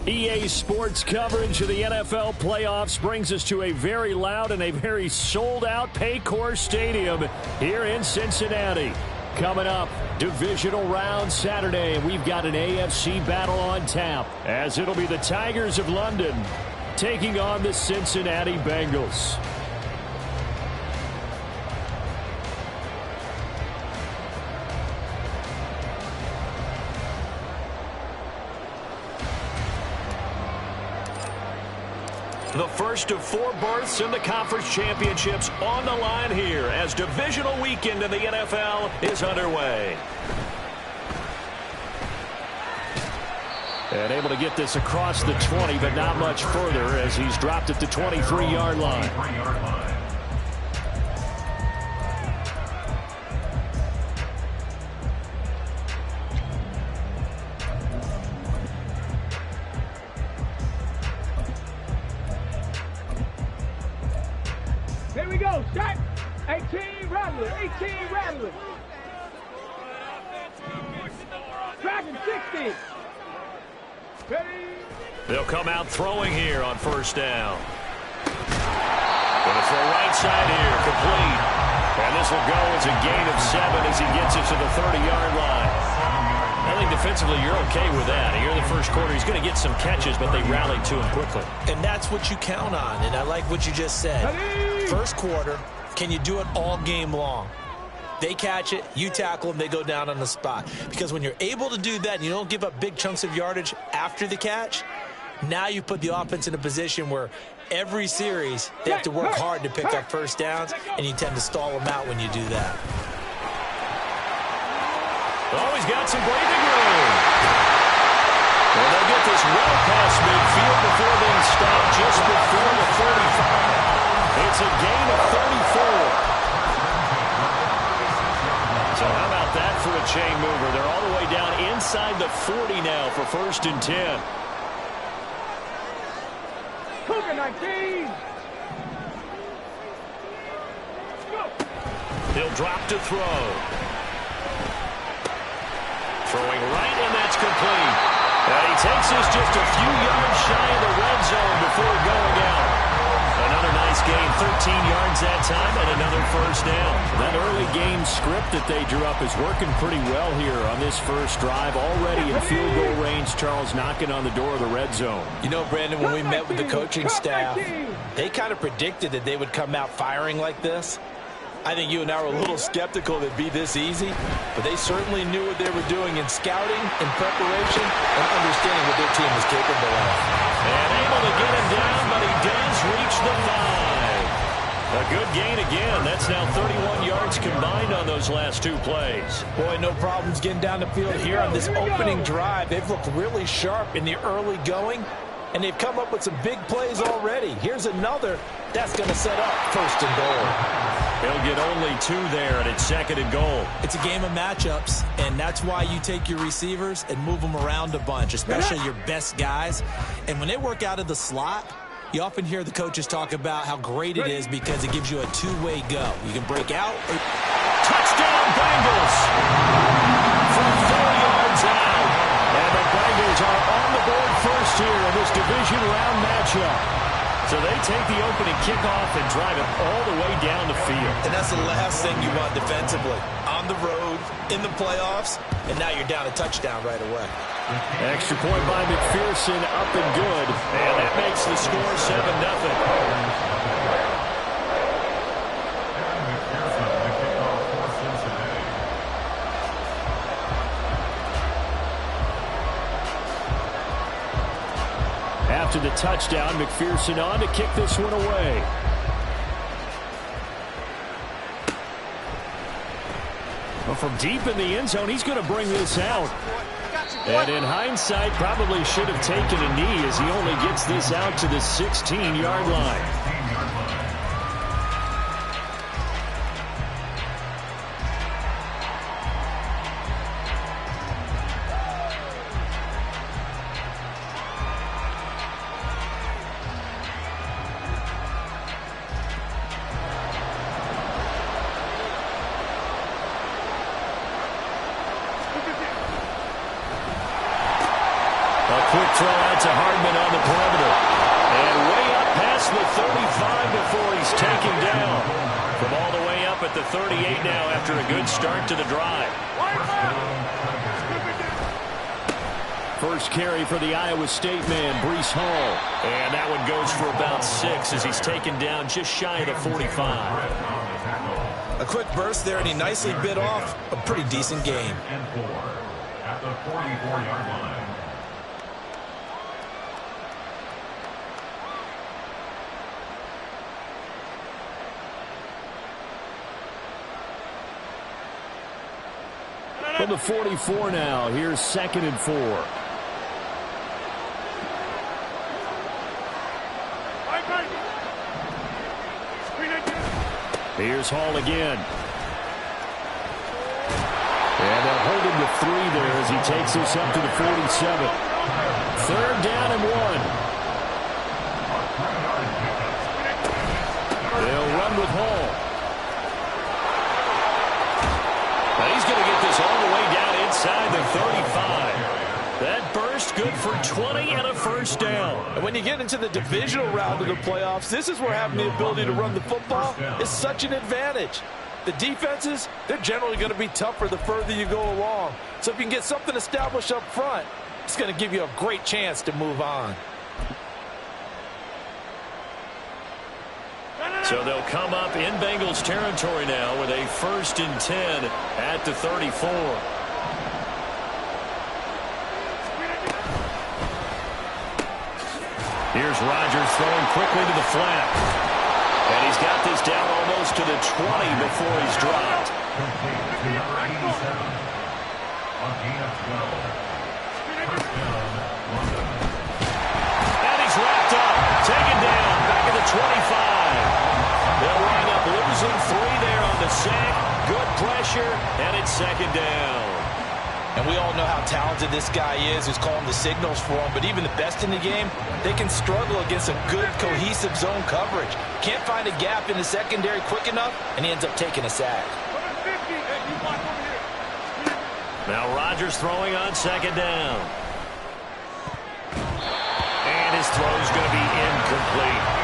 EA Sports coverage of the NFL playoffs brings us to a very loud and a very sold-out Paycor Stadium here in Cincinnati. Coming up, divisional round Saturday, and we've got an AFC battle on tap, as it'll be the Tigers of London taking on the Cincinnati Bengals. The first of 4 berths in the conference championships on the line here as divisional weekend in the NFL is underway. And able to get this across the 20, but not much further as he's dropped at the 23-yard line. Here we go, shot. 18 Rattler, 18 Rattler. Dragon 60. Ready. They'll come out throwing here on first down. Going to throw right side here, complete. And this will go as a gain of 7 as he gets it to the 30-yard line. I think defensively you're okay with that. Here in the first quarter, he's going to get some catches, but they rallied to him quickly. And that's what you count on, and I like what you just said. First quarter, can you do it all game long? They catch it, you tackle them, they go down on the spot. Because when you're able to do that and you don't give up big chunks of yardage after the catch, now you put the offense in a position where every series they have to work hard to pick up first downs, and you tend to stall them out when you do that. Oh, he's got some breathing room. Well, they'll get this well past midfield before being stopped just before the 35. It's a gain of 34. So how about that for a chain mover? They're all the way down inside the 40 now for 1st and 10. Cougar 19. He'll drop to throw. Throwing right, and that's complete. And he takes this just a few yards shy of the red zone before going out. Another nice gain, 13 yards that time, and another first down. That early game script that they drew up is working pretty well here on this first drive. Already in field goal range, Charles, knocking on the door of the red zone. You know, Brandon, when we met with the coaching staff, they kind of predicted that they would come out firing like this. I think you and I were a little skeptical that it'd be this easy, but they certainly knew what they were doing in scouting, in preparation, and understanding what their team was capable of. And able to get him down, but he does reach the 5. A good gain again. That's now 31 yards combined on those last 2 plays. Boy, no problems getting down the field here on this opening drive. They've looked really sharp in the early going, and they've come up with some big plays already. Here's another that's going to set up 1st and goal. He'll get only 2 there, and it's 2nd and goal. It's a game of matchups, and that's why you take your receivers and move them around a bunch, especially your best guys. And when they work out of the slot, you often hear the coaches talk about how great it is because it gives you a 2-way go. You can break out. Touchdown, Bengals! From 4 yards out. And the Bengals are on the board first here in this division round matchup. So they take the opening kickoff and drive it all the way down the field. And that's the last thing you want defensively. On the road, in the playoffs, and now you're down a touchdown right away. Extra point by McPherson, up and good. And that makes the score 7-0. After the touchdown, McPherson on to kick this one away. Well, from deep in the end zone, he's going to bring this out. And in hindsight, probably should have taken a knee as he only gets this out to the 16-yard line. Quick throw out to Hardman. at the 38 now after a good start to the drive. First carry for the Iowa State man, Breece Hall. And that one goes for about 6 as he's taken down just shy of the 45. A quick burst there, and he nicely bit off a pretty decent gain. At the 44-yard line. From the 44 now, here's 2nd and 4. Here's Hall again. And they'll hold him to 3 there as he takes this up to the 47. 3rd down and 1. They'll run with Hall. Now he's going to get this all the way down inside the 35. That burst good for 20 and a first down. And when you get into the divisional round of the playoffs, this is where having the ability to run the football is such an advantage. The defenses, they're generally going to be tougher the further you go along. So if you can get something established up front, it's going to give you a great chance to move on. So they'll come up in Bengals territory now with a 1st and 10 at the 34. Here's Rodgers throwing quickly to the flat. And he's got this down almost to the 20 before he's dropped. And he's wrapped up. Taken down. Back at the 25. They'll wind up losing 3 there on the sack. Good pressure. And it's 2nd down. And we all know how talented this guy is who's calling the signals for him. But even the best in the game, they can struggle against a good, cohesive zone coverage. Can't find a gap in the secondary quick enough, and he ends up taking a sack. Now Rodgers throwing on 2nd down. And his throw's going to be incomplete.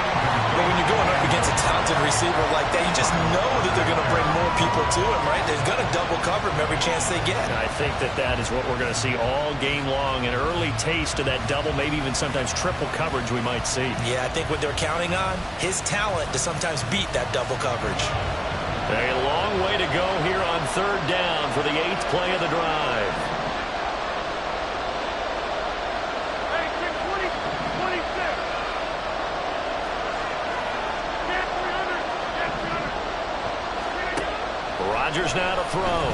But when you're going up against a talented receiver like that, you just know that they're going to bring more people to him, right? They're going to double cover him every chance they get. I think that is what we're going to see all game long. An early taste of that double, maybe even sometimes triple coverage we might see. Yeah, I think what they're counting on, his talent to sometimes beat that double coverage. A long way to go here on 3rd down for the 8th play of the drive. Rodgers now to throw.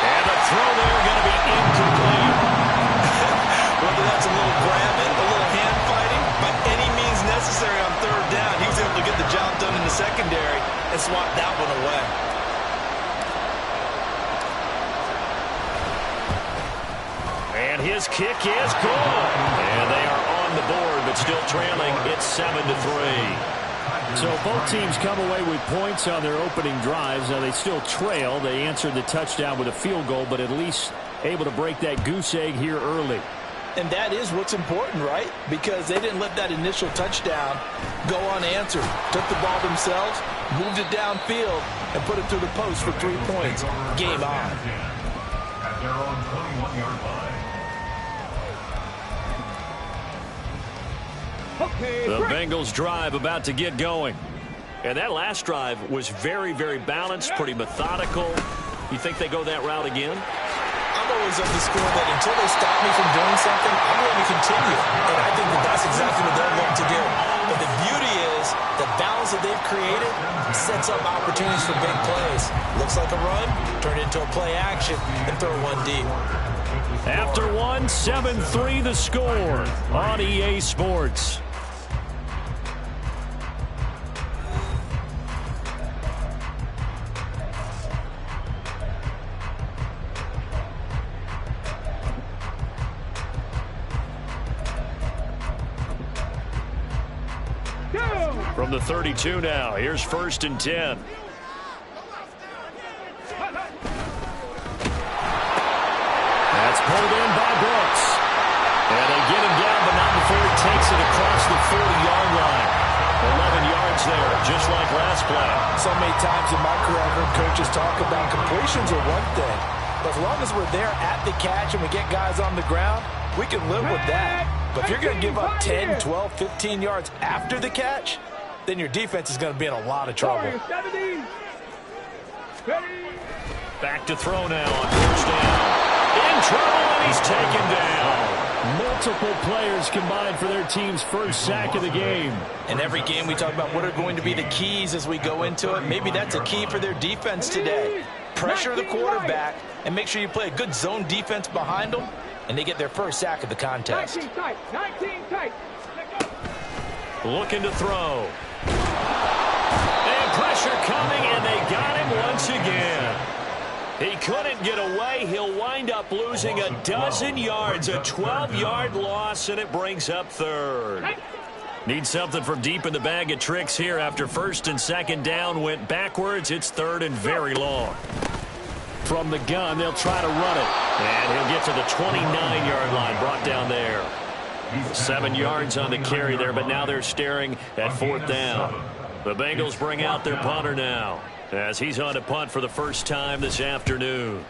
And the throw there going to be incomplete. Whether that's a little grabbing, a little hand fighting, by any means necessary on 3rd down, he was able to get the job done in the secondary and swat that one away. And his kick is good. And they are on the board, but still trailing. It's 7-3. So both teams come away with points on their opening drives. Now they still trail. They answered the touchdown with a field goal, but at least able to break that goose egg here early. And that is what's important, right? Because they didn't let that initial touchdown go unanswered. Took the ball themselves, moved it downfield, and put it through the post for 3 points. Game on. At their own 21-yard line. The Bengals drive about to get going. And that last drive was very, very balanced, pretty methodical. You think they go that route again? I'm always of the school that until they stop me from doing something, I'm going to continue. And I think that that's exactly what they're going to do. But the beauty is the balance that they've created sets up opportunities for big plays. Looks like a run, turn it into a play action, and throw one deep. After 7-3 the score on EA Sports. From the 32 now, here's 1st and 10. That's pulled in by Brooks. And they get him down, but not before he takes it across the 40-yard line. 11 yards yards there, just like last play. So many times in my career, I've heard coaches talk about completions are one thing. But as long as we're there at the catch and we get guys on the ground, we can live with that. But if you're going to give up 10, 12, 15 yards after the catch, then your defense is going to be in a lot of trouble. Back to throw now on first down. In trouble, and he's taken down. Multiple players combined for their team's first sack of the game. In every game, we talk about what are going to be the keys as we go into it. Maybe that's a key for their defense today. Pressure the quarterback and make sure you play a good zone defense behind them, and they get their first sack of the contest. 19 tight. Looking to throw. And pressure coming, and they got him once again. He couldn't get away. He'll wind up losing a dozen yards, a 12-yard loss, and it brings up third. Need something from deep in the bag of tricks here after first and second down went backwards. It's third and very long. From the gun, they'll try to run it. And he'll get to the 29-yard line, brought down there. 7 yards on the carry there, but now they're staring at fourth down. The Bengals bring out their punter now, as he's on to punt for the first time this afternoon.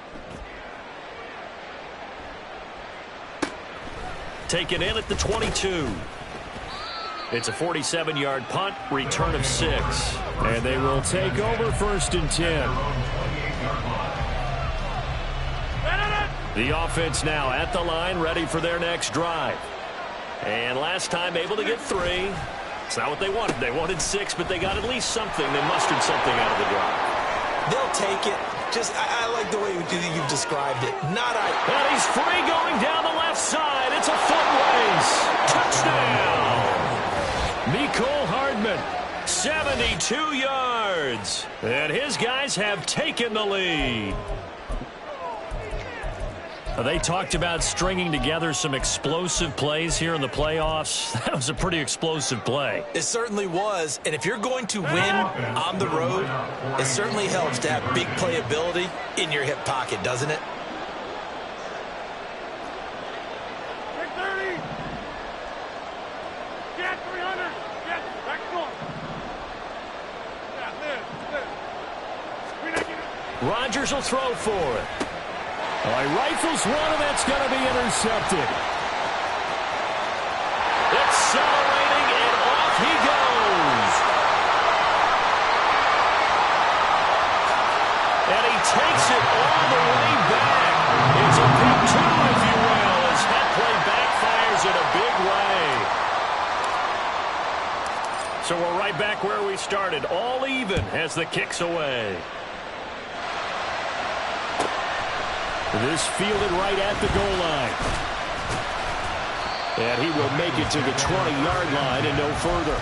Taken in at the 22. It's a 47-yard punt, return of 6. And they will take over first and 10. The offense now at the line, ready for their next drive. And last time able to get 3. It's not what they wanted. They wanted 6, but they got at least something. They mustered something out of the drive. They'll take it. I like the way you've described it. And he's free going down the left side. It's a foot race. Touchdown. Mecole Hardman, 72 yards. And his guys have taken the lead. They talked about stringing together some explosive plays here in the playoffs. That was a pretty explosive play. It certainly was. And if you're going to win on the road, it certainly helps to have big playability in your hip pocket, doesn't it? Rodgers will throw for it. He rifles one, and that's going to be intercepted. Accelerating, and off he goes. And he takes it all the way back. It's a big 2, if you will, as that play backfires in a big way. So we're right back where we started, all even as the kick's away. This fielded right at the goal line. And he will make it to the 20-yard line and no further.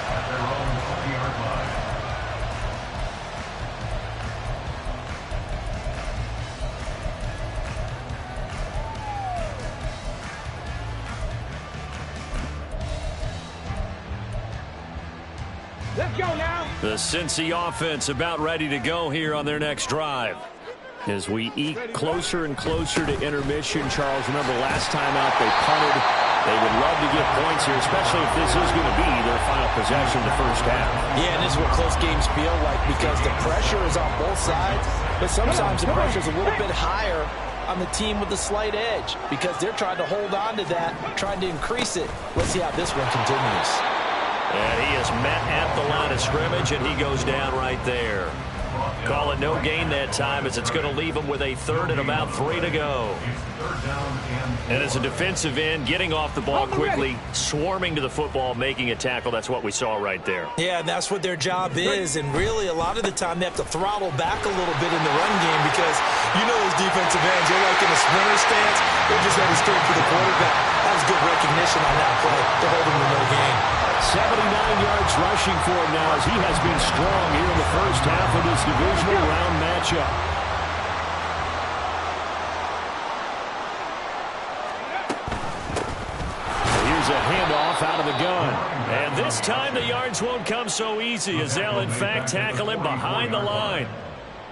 Let's go now. The Cincy offense about ready to go here on their next drive. As we eke closer and closer to intermission, Charles, remember last time out they punted. They would love to get points here, especially if this is going to be their final possession of the first half. Yeah, and this is what close games feel like because the pressure is on both sides, but sometimes the pressure is a little bit higher on the team with the slight edge because they're trying to hold on to that, trying to increase it. Let's see how this one continues. And he is met at the line of scrimmage, and he goes down right there. Call it no gain that time as it's going to leave him with a third and about 3 to go. And as a defensive end, getting off the ball quickly, swarming to the football, making a tackle, that's what we saw right there. Yeah, that's what their job is, and really a lot of the time they have to throttle back a little bit in the run game because you know those defensive ends, they're like in a sprinter stance, they're just headed straight for the quarterback. That was good recognition on that play to hold him to no gain. 79 yards rushing for him now as he has been strong here in the first half of this divisional round matchup. Here's a handoff out of the gun. And this time the yards won't come so easy as they'll in fact tackle him behind the line.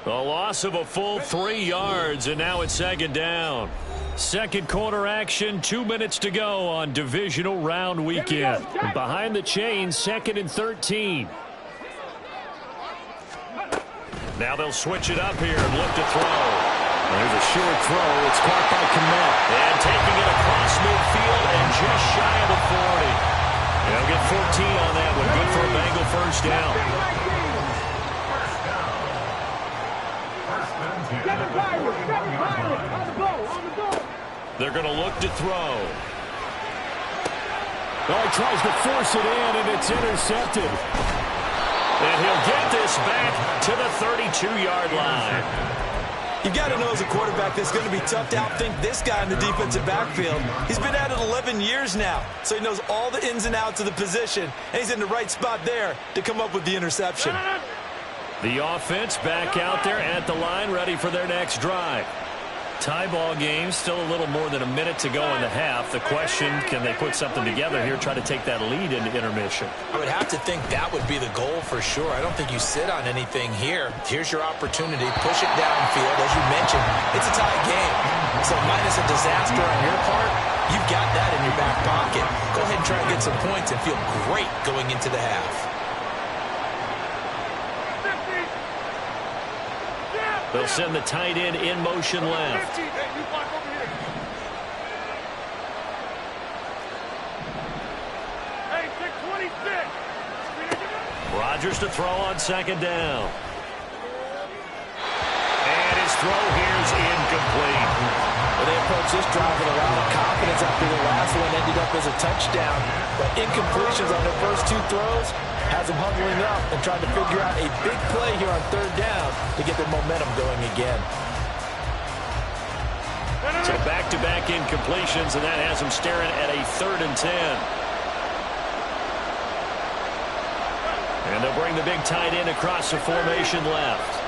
A loss of a full 3 yards, and now it's second down. Second quarter action, 2 minutes to go on divisional round weekend. Behind the chains, 2nd and 13. Now they'll switch it up here and look to throw. There's a short throw. It's caught by Kmet. And taking it across midfield and just shy of the 40. They'll get 14 on that one. Good for a Bengal first down. They're going to look to throw. Oh, he tries to force it in, and it's intercepted. And he'll get this back to the 32-yard line. You got to know as a quarterback it's going to be tough to outthink this guy in the defensive backfield. He's been at it 11 years now, so he knows all the ins and outs of the position, and he's in the right spot there to come up with the interception. The offense back out there at the line, ready for their next drive. Tie ball game, still a little more than a minute to go in the half. The question, can they put something together here, try to take that lead into intermission? I would have to think that would be the goal for sure. I don't think you sit on anything here. Here's your opportunity. Push it downfield. As you mentioned, it's a tie game. So minus a disaster on your part, you've got that in your back pocket. Go ahead and try and get some points and feel great going into the half. They'll send the tight end in motion left. Rodgers to throw on second down. And his throw here is incomplete. Well, they approach this drive with a lot of confidence after the last one ended up as a touchdown. But incompletions on their first two throws has them huddling up and trying to figure out a big play here on third down to get their momentum going again. So back-to-back incompletions, and that has them staring at a 3rd and 10. And they'll bring the big tight end across the formation left.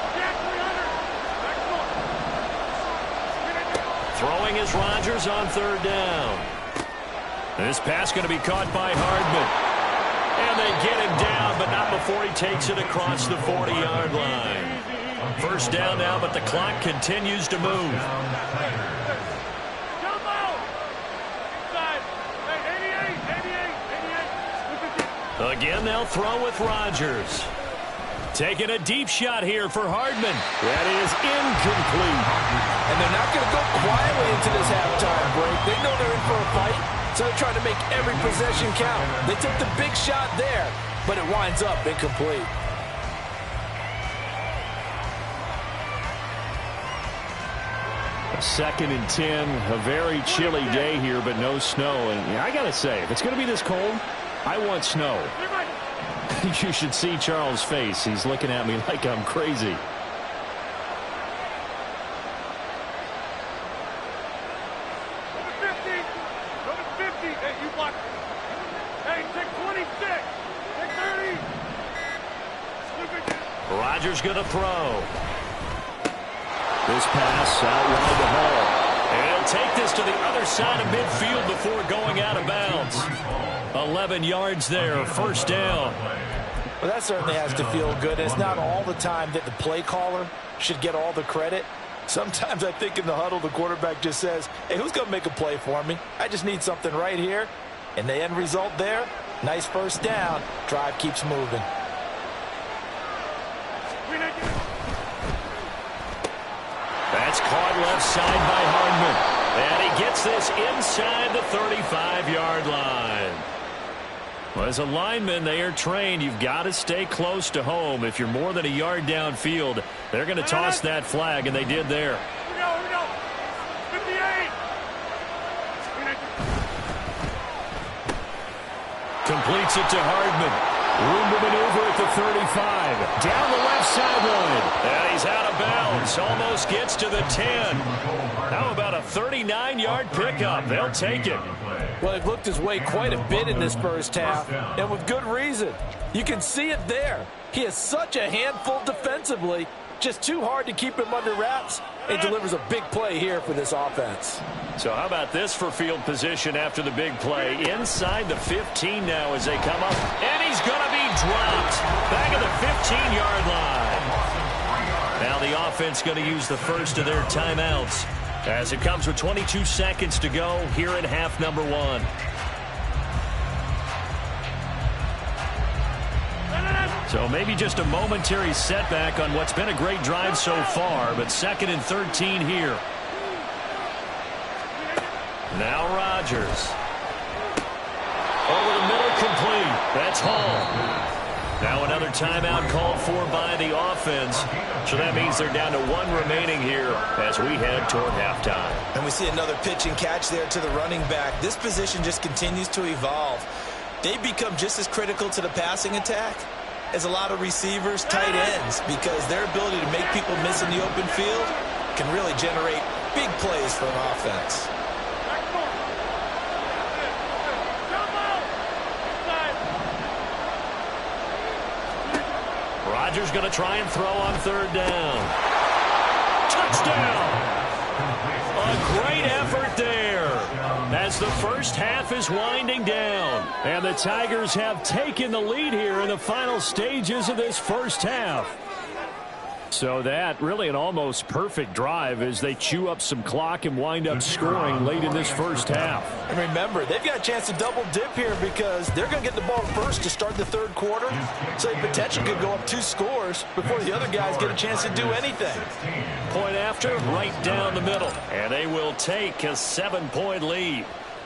Throwing is Rodgers on third down. This pass going to be caught by Hardman. And they get him down, but not before he takes it across the 40-yard line. First down now, but the clock continues to move. Again, they'll throw with Rodgers. Taking a deep shot here for Hardman. That is incomplete. And they're not going to go quietly into this halftime break. They know they're in for a fight, so they're trying to make every possession count. They took the big shot there, but it winds up incomplete. Second and 10, a very chilly day here, but no snow. And I got to say, if it's going to be this cold, I want snow. You should see Charles' face. He's looking at me like I'm crazy. Rodgers going to throw. This pass out wide the hole. And he'll take this to the other side of midfield before going out of bounds. 11 yards there, first down. Well, that certainly has to feel good. It's not all the time that the play caller should get all the credit. Sometimes I think in the huddle, the quarterback just says, hey, who's going to make a play for me? I just need something right here. And the end result there, nice first down. Drive keeps moving. That's caught left side by Hardman. And he gets this inside the 35-yard line. Well, as a lineman, they are trained. You've got to stay close to home. If you're more than a yard downfield, they're going to toss that flag, and they did there. Here we go. 58. Completes it to Hardman. Room to maneuver at the 35. Down the left sideline. And he's out of bounds. Almost gets to the 10. How about a 39-yard pickup? They'll take it. Well, it looked his way quite a bit in this first half, and with good reason. You can see it there. He is such a handful defensively. Just too hard to keep him under wraps. He delivers a big play here for this offense. So how about this for field position after the big play? Inside the 15 now as they come up. And he's going to be dropped. Back at the 15-yard line. Now the offense going to use the first of their timeouts as it comes with 22 seconds to go here in half number one. So maybe just a momentary setback on what's been a great drive so far, but 2nd and 13 here. Now Rodgers. Over the middle, complete. That's Hall. Now another timeout called for by the offense. So that means they're down to 1 remaining here as we head toward halftime. And we see another pitch and catch there to the running back. This position just continues to evolve. They become just as critical to the passing attack as a lot of receivers, tight ends, because their ability to make people miss in the open field can really generate big plays for an offense. Rodgers going to try and throw on 3rd down. Touchdown! A great effort there as the first half is winding down. And the Tigers have taken the lead here in the final stages of this first half. So that really an almost perfect drive as they chew up some clock and wind up scoring late in this first half. And remember, they've got a chance to double dip here because they're going to get the ball first to start the 3rd quarter. So they potentially could go up 2 scores before the other guys get a chance to do anything. Point after, right down the middle. And they will take a 7-point lead.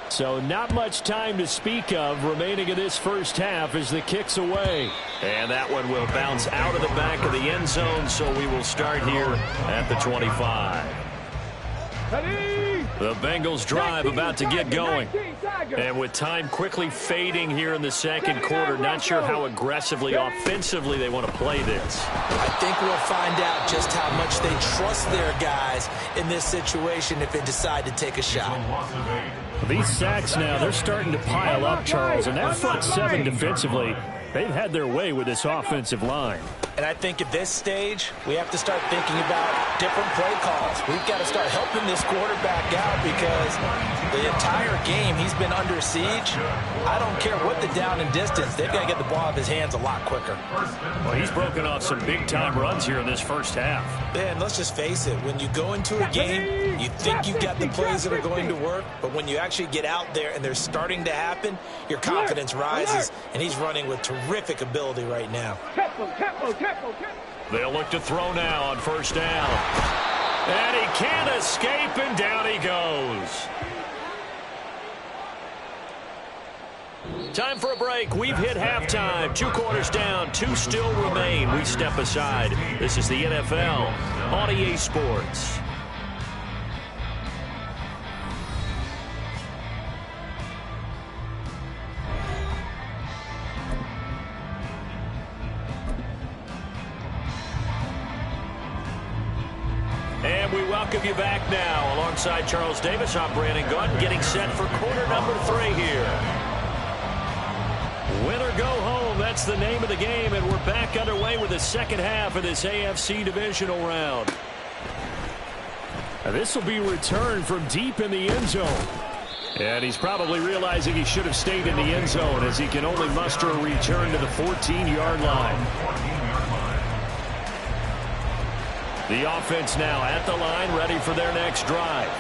So not much time to speak of remaining in this first half as the kick's away. And that one will bounce out of the back of the end zone, so we will start here at the 25. The Bengals drive about to get going. And with time quickly fading here in the 2nd quarter, not sure how aggressively, offensively they want to play this. I think we'll find out just how much they trust their guys in this situation if they decide to take a shot. These sacks now, they're starting to pile up, Charles, and that front 7 defensively, they've had their way with this offensive line. And I think at this stage, we have to start thinking about different play calls. We've got to start helping this quarterback out because the entire game he's been under siege. I don't care what the down and distance. They've got to get the ball out of his hands a lot quicker. Well, he's broken off some big-time runs here in this first half. And let's just face it, when you go into a game, you think you've got the plays that are going to work, but when you actually get out there and they're starting to happen, your confidence rises, and he's running with terrific ability right now. They'll look to throw now on 1st down. And he can't escape, and down he goes. Time for a break. We've hit halftime. 2 quarters down. 2 still remain. We step aside. This is the NFL on EA Sports. And we welcome you back now. Alongside Charles Davis, I'm Brandon Gunn, getting set for quarter number 3 here. Win or go home, that's the name of the game, and we're back underway with the 2nd half of this AFC divisional round. Now this will be returned from deep in the end zone. And he's probably realizing he should have stayed in the end zone as he can only muster a return to the 14-yard line. The offense now at the line, ready for their next drive.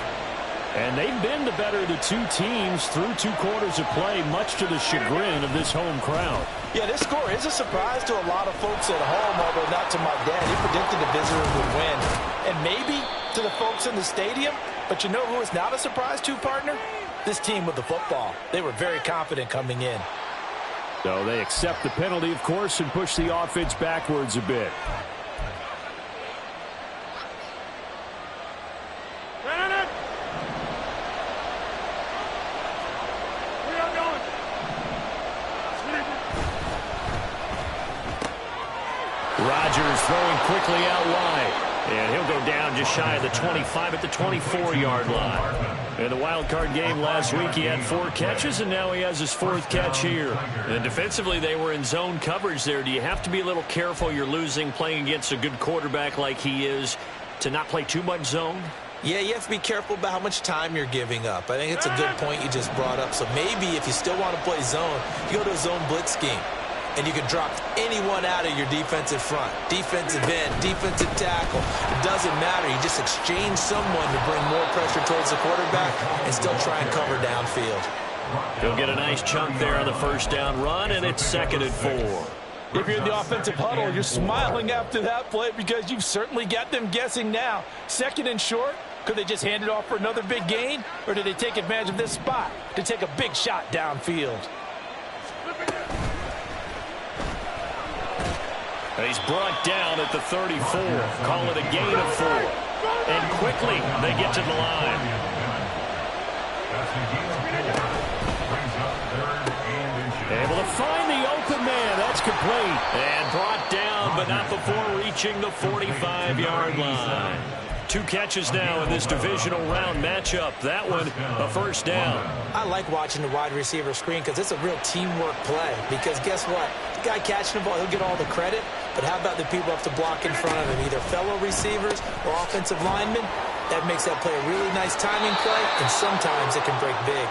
And they've been the better of the 2 teams through 2 quarters of play, much to the chagrin of this home crowd. Yeah, this score is a surprise to a lot of folks at home, although not to my dad. He predicted the visitors would win. And maybe to the folks in the stadium, but you know who is not a surprise to, partner? This team with the football. They were very confident coming in. So they accept the penalty, of course, and push the offense backwards a bit. Rodgers throwing quickly out wide. And he'll go down just shy of the 25 at the 24-yard line. In the wild card game last week, he had 4 catches, and now he has his 4th catch here. And defensively, they were in zone coverage there. Do you have to be a little careful? You're losing playing against a good quarterback like he is to not play too much zone? Yeah, you have to be careful about how much time you're giving up. I think it's a good point you just brought up. So maybe if you still want to play zone, you go to a zone blitz scheme. And you can drop anyone out of your defensive front. Defensive end, defensive tackle. It doesn't matter. You just exchange someone to bring more pressure towards the quarterback and still try and cover downfield. He'll get a nice chunk there on the 1st down run, and it's 2nd and 4. If you're in the offensive huddle, you're smiling after that play because you've certainly got them guessing now. Second and short, could they just hand it off for another big gain? Or did they take advantage of this spot to take a big shot downfield? He's brought down at the 34. Call it a gain of 4. And quickly, they get to the line. Able to find the open man. That's complete. And brought down, but not before reaching the 45-yard line. 2 catches now in this divisional round matchup. That one, a first down. I like watching the wide receiver screen because it's a real teamwork play. Because guess what? The guy catching the ball, he'll get all the credit. But how about the people who have to block in front of him, either fellow receivers or offensive linemen? That makes that play a really nice timing play, and sometimes it can break big.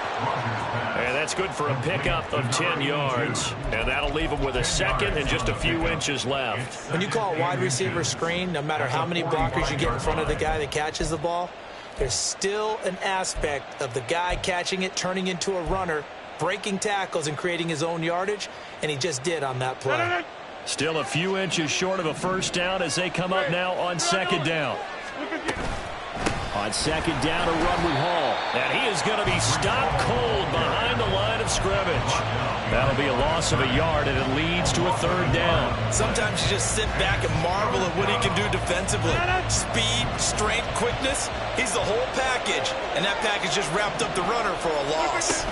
And that's good for a pickup of 10 yards. And that'll leave him with a second and just a few inches left. When you call a wide receiver screen, no matter how many blockers you get in front of the guy that catches the ball, there's still an aspect of the guy catching it, turning into a runner, breaking tackles and creating his own yardage, and he just did on that play. Still a few inches short of a first down as they come up now on second down. On second down, a run with Hall. And he is going to be stopped cold behind the line of scrimmage. That'll be a loss of a yard, and it leads to a third down. Sometimes you just sit back and marvel at what he can do defensively. Speed, strength, quickness. He's the whole package. And that package just wrapped up the runner for a loss.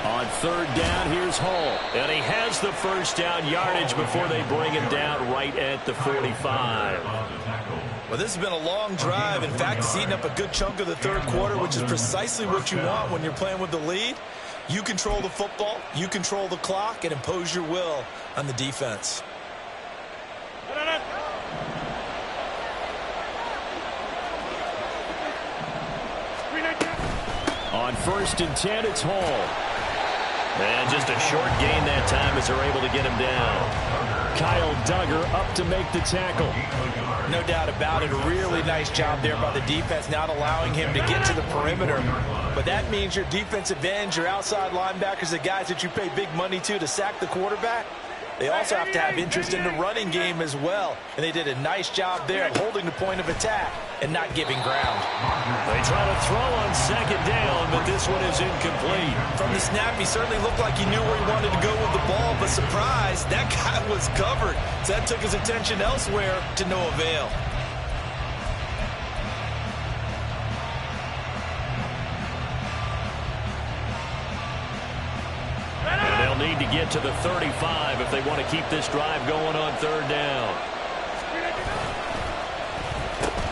On third down, here's Hall. And he has the first down yardage before they bring him down right at the 45. Well, this has been a long drive. In fact, it's eating up a good chunk of the third quarter, which is precisely what you want when you're playing with the lead. You control the football, you control the clock, and impose your will on the defense. On first and 10, it's Hall. And just a short gain that time as they're able to get him down. Kyle Duggar up to make the tackle. No doubt about it. A really nice job there by the defense, not allowing him to get to the perimeter. But that means your defensive ends, your outside linebackers, the guys that you pay big money to sack the quarterback, they also have to have interest in the running game as well. And they did a nice job there of holding the point of attack and not giving ground. They try to throw on second down, but this one is incomplete. From the snap, he certainly looked like he knew where he wanted to go with the ball, but surprise, that guy was covered. So that took his attention elsewhere to no avail. Need to get to the 35 if they want to keep this drive going on third down.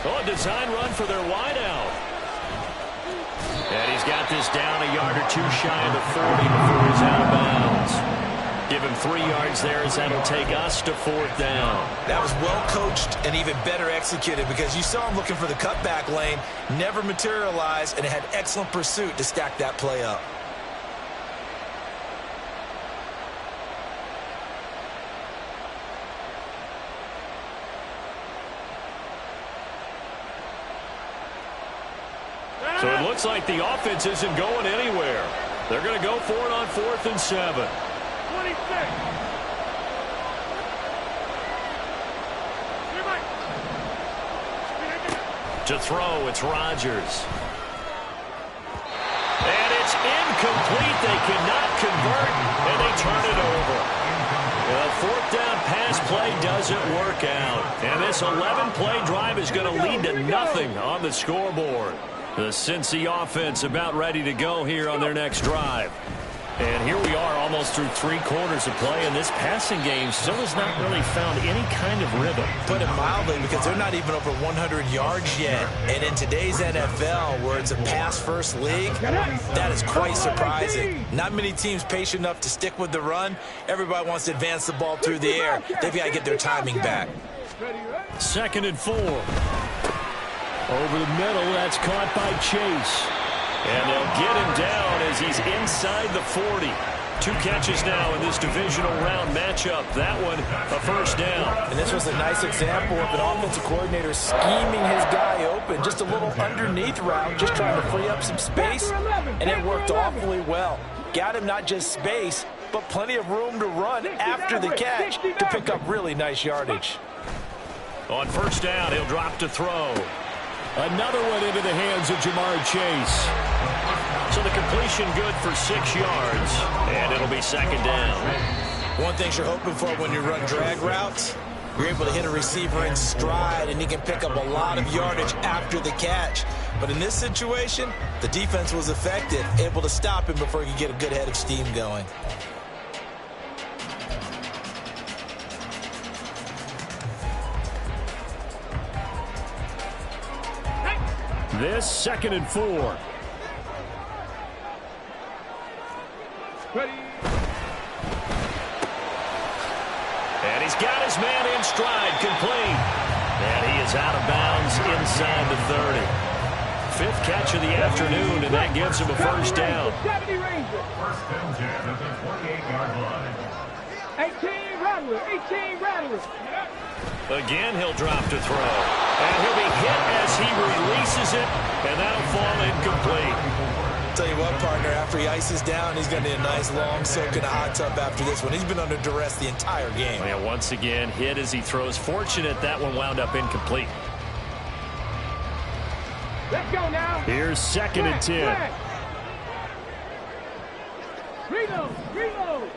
Oh, a design run for their wideout. And he's got this down a yard or two shy of the 40 before he's out of bounds. Give him 3 yards there as that'll take us to fourth down. That was well coached and even better executed because you saw him looking for the cutback lane, never materialized, and had excellent pursuit to stack that play up. So it looks like the offense isn't going anywhere. They're going to go for it on 4th and 7. 26. To throw, it's Rodgers. And it's incomplete. They cannot convert, and they turn it over. The 4th down pass play doesn't work out. And this 11-play drive is going to lead to nothing on the scoreboard. The Cincy offense about ready to go here on their next drive. And here we are almost through 3 quarters of play, and this passing game still has not really found any kind of rhythm. Put it mildly, because they're not even over 100 yards yet. And in today's NFL, where it's a pass-first league, that is quite surprising. Not many teams patient enough to stick with the run. Everybody wants to advance the ball through the air. They've got to get their timing back. 2nd and 4. Over the middle, that's caught by Chase. And they'll get him down as he's inside the 40. 2 catches now in this divisional round matchup. That one, a first down. And this was a nice example of an offensive coordinator scheming his guy open. Just a little underneath route, just trying to free up some space. And it worked awfully well. Got him not just space, but plenty of room to run after the catch to pick up really nice yardage. On first down, he'll drop to throw. Another one into the hands of Jamar Chase. So the completion good for 6 yards, and it'll be second down. One thing you're hoping for when you run drag routes, you're able to hit a receiver in stride, and he can pick up a lot of yardage after the catch. But in this situation, the defense was effective, able to stop him before he could get a good head of steam going. This 2nd and 4. Ready. And he's got his man in stride, complete. And he is out of bounds inside the 30. 5th catch of the afternoon, and that gives him a first down. 70 Rangers. First and 10 at the 28-yard line. 18 Rattler. 18 Rattler. Again, he'll drop to throw. And he'll be hit as he releases it, and that'll fall incomplete. Tell you what, partner, after he ices down, he's going to need a nice long soak in a hot tub after this one. He's been under duress the entire game. And once again, hit as he throws. Fortunate that one wound up incomplete. Let's go now. Here's 2nd and 10. Reload. Reload.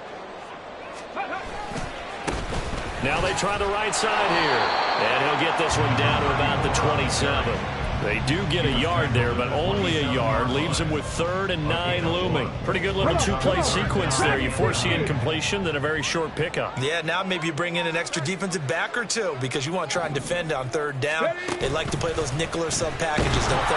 Now they try the right side here. And he'll get this one down to about the 27. They do get a yard there, but only a yard. Leaves him with 3rd and 9 looming. Pretty good little 2-play sequence there. You force the incompletion, then a very short pickup. Yeah, now maybe you bring in an extra defensive back or two because you want to try and defend on 3rd down. They like to play those nickel or sub packages, don't they?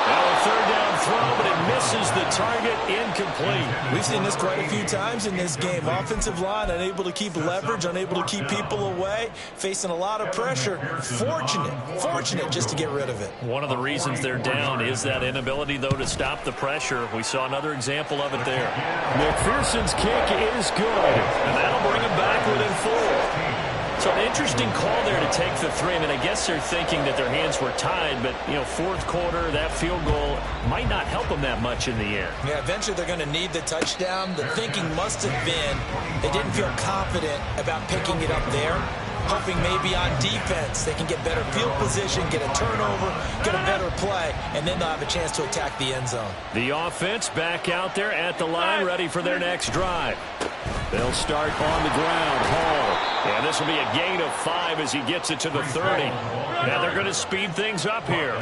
Well, a 3rd down throw, but it misses the target, incomplete. We've seen this quite a few times in this game. Offensive line unable to keep leverage, unable to keep people away, facing a lot of pressure. Fortunate just to get rid of it. One of the reasons they're down is that inability, though, to stop the pressure. We saw another example of it there. McPherson's kick is good. And that'll bring him back within 4. So an interesting call there to take the 3. I mean, I guess they're thinking that their hands were tied, but, you know, 4th quarter, that field goal might not help them that much in the end. Yeah, eventually they're going to need the touchdown. The thinking must have been they didn't feel confident about picking it up there, hoping maybe on defense they can get better field position, get a turnover, get a better play, and then they'll have a chance to attack the end zone. The offense back out there at the line, ready for their next drive. They'll start on the ground. Hall. And this will be a gain of 5 as he gets it to the 30. Now they're going to speed things up here.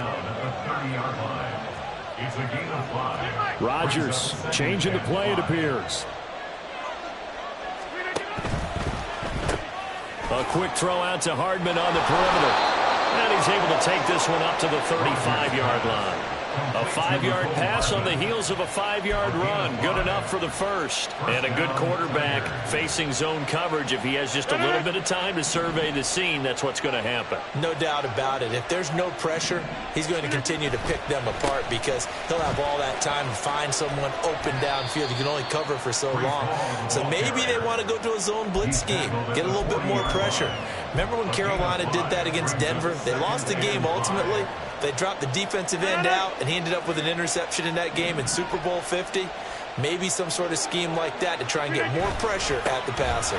Rodgers changing the play, it appears. A quick throw out to Hardman on the perimeter. And he's able to take this one up to the 35-yard line. A 5-yard pass on the heels of a 5-yard run. Good enough for the first. And a good quarterback facing zone coverage. If he has just a little bit of time to survey the scene, that's what's going to happen. No doubt about it. If there's no pressure, he's going to continue to pick them apart because he'll have all that time to find someone open downfield. You can only cover for so long. So maybe they want to go to a zone blitz scheme, get a little bit more pressure. Remember when Carolina did that against Denver? They lost the game ultimately. They dropped the defensive end out, and he ended up with an interception in that game in Super Bowl 50. Maybe some sort of scheme like that to try and get more pressure at the passer.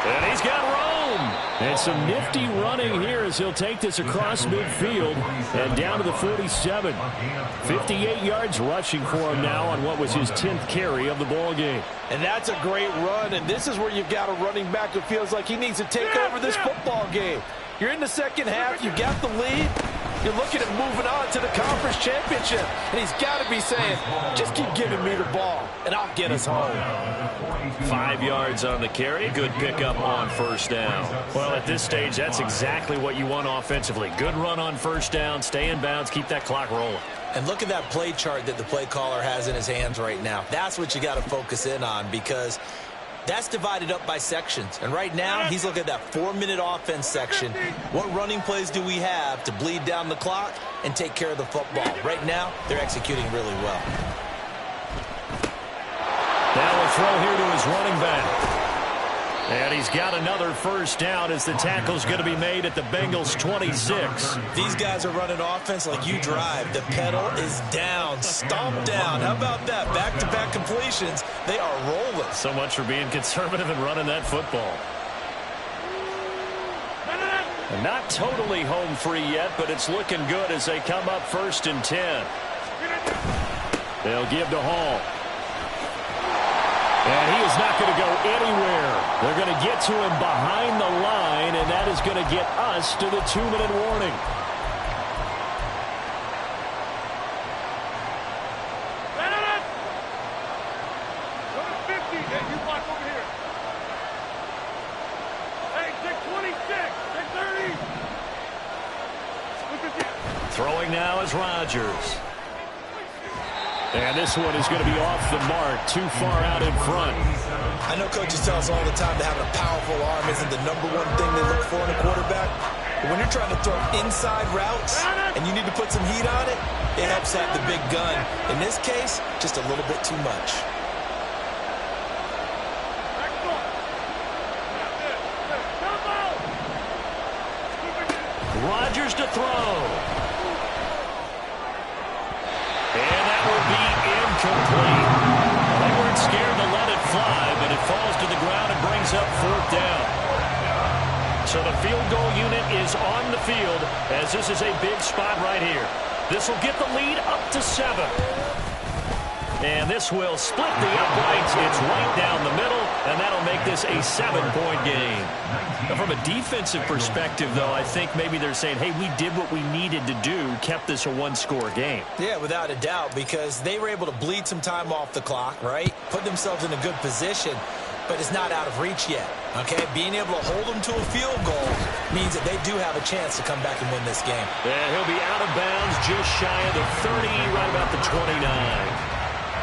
And he's got room. And some nifty running here as he'll take this across midfield and down to the 47. 58 yards rushing for him now on what was his 10th carry of the ball game. And that's a great run, and this is where you've got a running back who feels like he needs to take over this football game. You're in the second half, you got the lead, you're looking at moving on to the conference championship, and he's got to be saying, just keep giving me the ball, and I'll get us home. 5 yards on the carry, good pickup on first down. Well, at this stage, that's exactly what you want offensively. Good run on first down, stay in bounds, keep that clock rolling. And look at that play chart that the play caller has in his hands right now. That's what you got to focus in on because that's divided up by sections. And right now, he's looking at that 4-minute offense section. What running plays do we have to bleed down the clock and take care of the football? Right now, they're executing really well. Now a throw here to his running back. And he's got another first down as the tackle's going to be made at the Bengals' 26. These guys are running offense like you drive. The pedal is down, stomp down. How about that? Back-to-back completions. They are rolling. So much for being conservative and running that football. And not totally home free yet, but it's looking good as they come up 1st and 10. They'll give to Hall. And he is not going to go anywhere. They're going to get to him behind the line, and that is going to get us to the 2-minute warning. Number 50, hey, you block over here. Hey, check 26, check 30. Throwing now is Rodgers. And this one is going to be off the mark, too far out in front. I know coaches tell us all the time that having a powerful arm isn't the #1 thing they look for in a quarterback. But when you're trying to throw inside routes and you need to put some heat on it, it helps have the big gun. In this case, just a little bit too much. Rodgers to throw. And that will be incomplete. They weren't scared to let it fly, but it falls to the ground and brings up 4th down. So the field goal unit is on the field as this is a big spot right here. This will get the lead up to 7. And this will split the uprights. It's right down the middle, and that'll make this a 7-point game. Now, from a defensive perspective, though, I think maybe they're saying, hey, we did what we needed to do, kept this a 1-score game. Yeah, without a doubt, because they were able to bleed some time off the clock, right? Put themselves in a good position, but it's not out of reach yet, okay? Being able to hold them to a field goal means that they do have a chance to come back and win this game. And he'll be out of bounds just shy of the 30, right about the 29.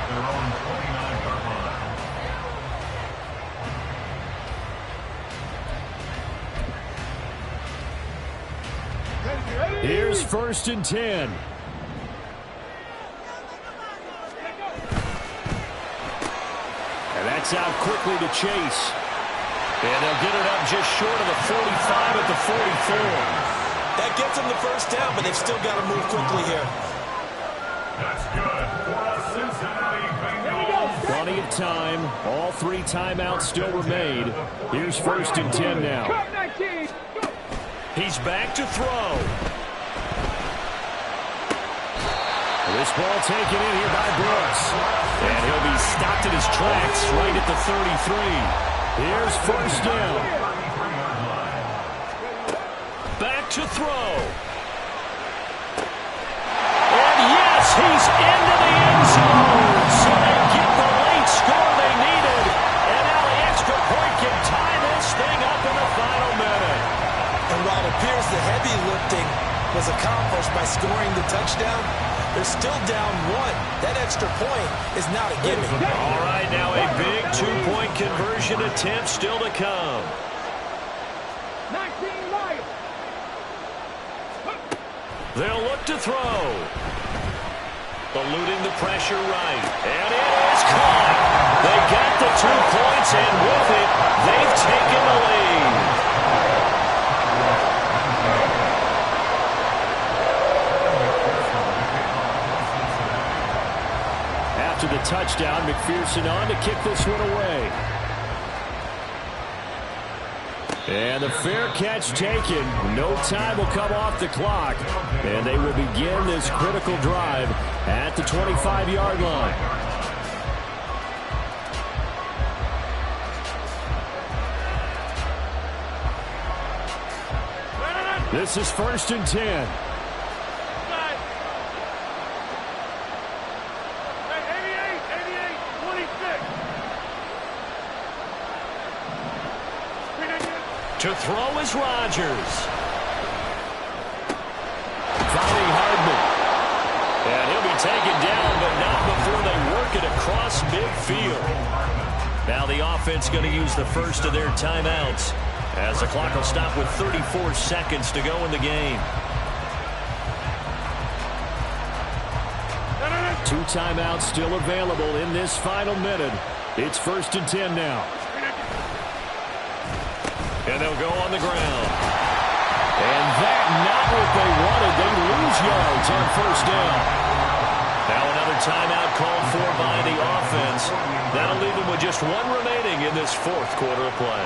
Their own 29-yard line. Here's 1st and 10. And that's out quickly to Chase. And they'll get it up just short of the 45 at the 44. That gets them the first down, but they've still got to move quickly here. That's good for a Cincinnati Bengals. Plenty of time. All 3 timeouts still remain. Here's 1st and 10 now. He's back to throw. This ball taken in here by Brooks. And he'll be stopped in his tracks right at the 33. Here's 1st down. Back to throw. And yes, he's into the end zone. So they get the late score they needed. And now the extra point can tie this thing up in the final minute. And while it appears the heavy lifting was accomplished by scoring the touchdown, they're still down 1. That extra point is not a gimme. All right, now a big 2-point conversion attempt still to come. 19 Lions. They'll look to throw. Eluding the pressure right. And it is caught. They got the 2 points, and with it, they've taken the lead. After the touchdown, McPherson on to kick this one away. And the fair catch taken. No time will come off the clock. And they will begin this critical drive at the 25-yard line. This is 1st and 10. To throw is Rodgers. Finding Hardman. And he'll be taken down, but not before they work it across midfield. Now the offense going to use the first of their timeouts as the clock will stop with 34 seconds to go in the game. 2 timeouts still available in this final minute. It's 1st and 10 now. And they'll go on the ground. And that, not what they wanted. They lose yards on first down. Now another timeout called for by the offense. That'll leave them with just one remaining in this fourth quarter of play.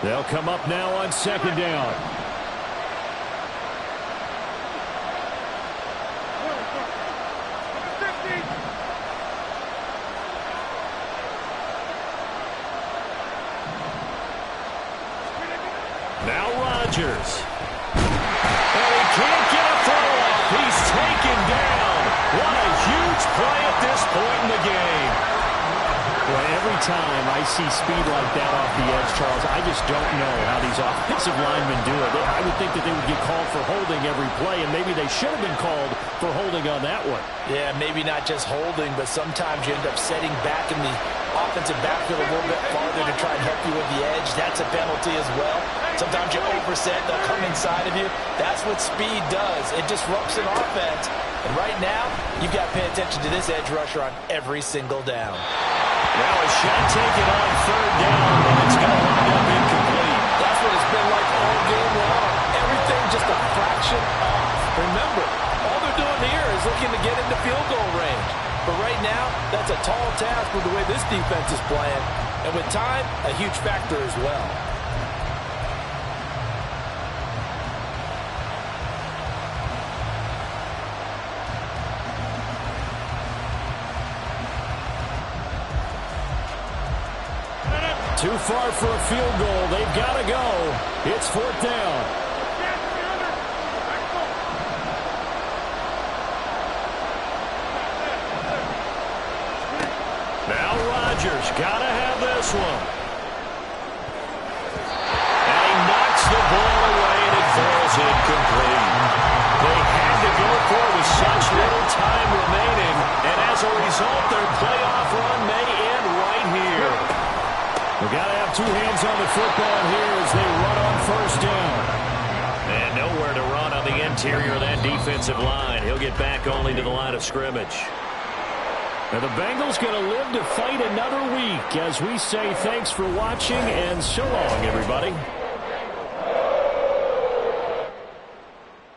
They'll come up now on second down. Now Rodgers. And he can't get a throw off. He's taken down. What a huge play at this point in the game. Well, every time I see speed like that off the edge, Charles, I just don't know how these offensive linemen do it. I would think that they would get called for holding every play, and maybe they should have been called for holding on that one. Yeah, maybe not just holding, but sometimes you end up setting back in the offensive backfield a little bit farther to try and help you with the edge. That's a penalty as well. Sometimes you overset, they'll come inside of you. That's what speed does. It disrupts an offense. And right now, you've got to pay attention to this edge rusher on every single down. Now a shot taken on third down, and it's going to wind up incomplete. That's what it's been like all game long. Everything just a fraction off. Remember, all they're doing here is looking to get into field goal range. But right now, that's a tall task with the way this defense is playing. And with time, a huge factor as well. Too far for a field goal. They've got to go. It's fourth down. Now Rodgers got to have this one. And he knocks the ball away, and it falls incomplete. They had to go for it with such little time remaining, and as a result, their playoff run may end right here. We've got to have two hands on the football here as they run on first down. And nowhere to run on the interior of that defensive line. He'll get back only to the line of scrimmage. Now the Bengals going to live to fight another week as we say thanks for watching and so long, everybody.